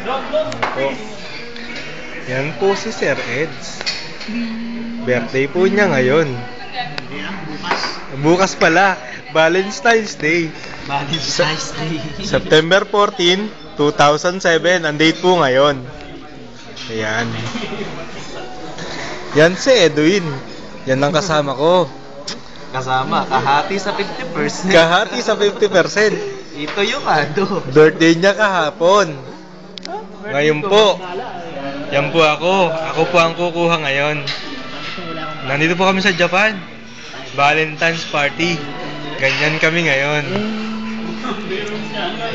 Po. Yan po si Sir Eds. Birthday po niya ngayon. Bukas pala, Valentine's Day. Valentine's Day. September 14, 2007. Ang date po ngayon. Ayan. Yan si Edwin. Yan ang kasama ko. Kasama, kahati sa 50%. Kahati sa 50%. Ito yung ano. Birthday niya kahapon. Ngayon po. Yan po ako. Ako po ang kukuha ngayon. Nandito po kami sa Japan. Valentine's party. Ganyan kami ngayon.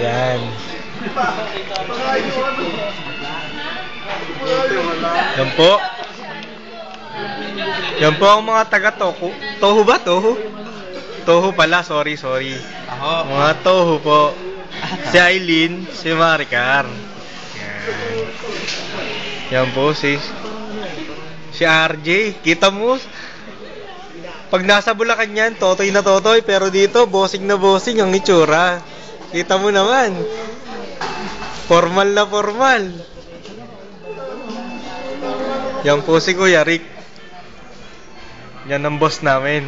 Yan. Yan po. Yan po ang mga taga Tohu. Tohu ba? Tohu? Tohu pala. Sorry. Ako. Mga Tohu po. Si Aileen, si Maricar. Yan. Yan po si RJ. Kita mo? Pag nasa Bulacan yan, totoy na totoy. Pero dito, bossing na bossing ang itsura. Kita mo naman. Formal na formal. Yan po si Kuya Rick. Yan ang boss namin.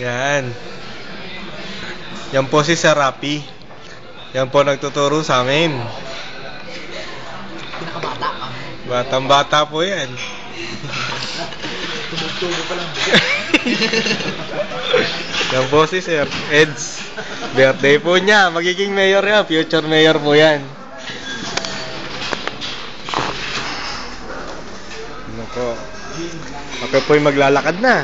Yan. Yan po si Serapi. Yan po nagtuturo sa amin. Pinakabata ka. Batang-bata po yan. Tumutubo pa lang. Yan po si Sir Eds. Birthday po niya. Magiging mayor yan. Future mayor po yan. Ano po? Ako po'y maglalakad na.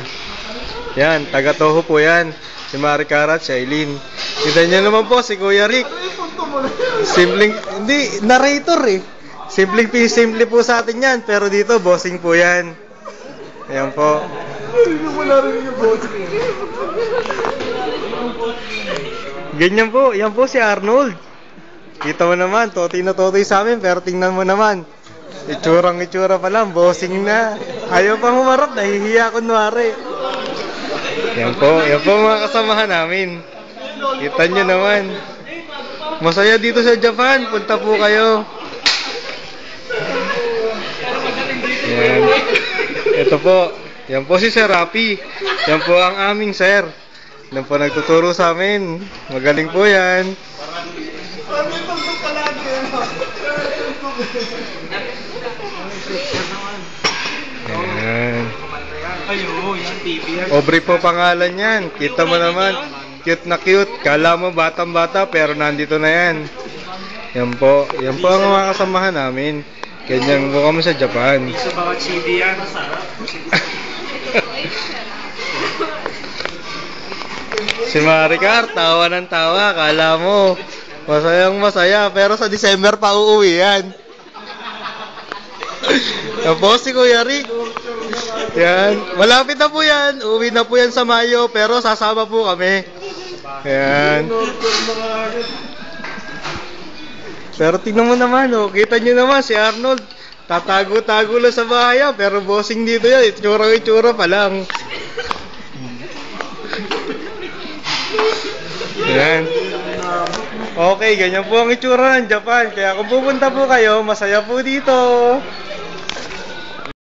Yan, taga Toho po yan. Si Maricar at si Aileen. Kita niyo naman po si Kuya Rick. Simpleng, hindi, narrator eh. Simple po sa atin yan. Pero dito, bossing po yan. Ayan po. Wala rin yung bossing. Ganyan po, yan po si Arnold. Kita mo naman, totoy na totoy sa amin. Pero tingnan mo naman, itsura pa lang, bossing na. Ayaw pang humarap, nahihiya kunwari. Yan po mga kasamahan namin. Kita nyo naman. Masaya dito sa Japan, punta po kayo. Yan. Ito po, yan po si Sir Rapi. Yan po ang aming sir. Yan po nagtuturo sa amin. Magaling po yan. Yan. Aubrey po pangalan yan. Kita mo naman. Cute na cute. Kala mo batang-bata pero nandito na yan. Yan po ang mga kasamahan namin. Ganyan po kami sa Japan. Sa bawat CD yan, masarap. Si Maricar, tawa ng tawa. Kala mo, masayang masaya. Pero sa December pa uuwi yan. Yan po si Kuya Rick. Yan. Malapit na po yan. Uuwi na po yan sa Mayo. Pero sasama po kami. Yan. Pero tingnan mo naman, oh. Kita nyo naman si Arnold. Tatago-tago lang sa bahay. Pero bossing dito yan. Itsura pa lang. Yan. Okay, ganyan po ang itsura ng Japan. Kaya kung pupunta po kayo, masaya po dito.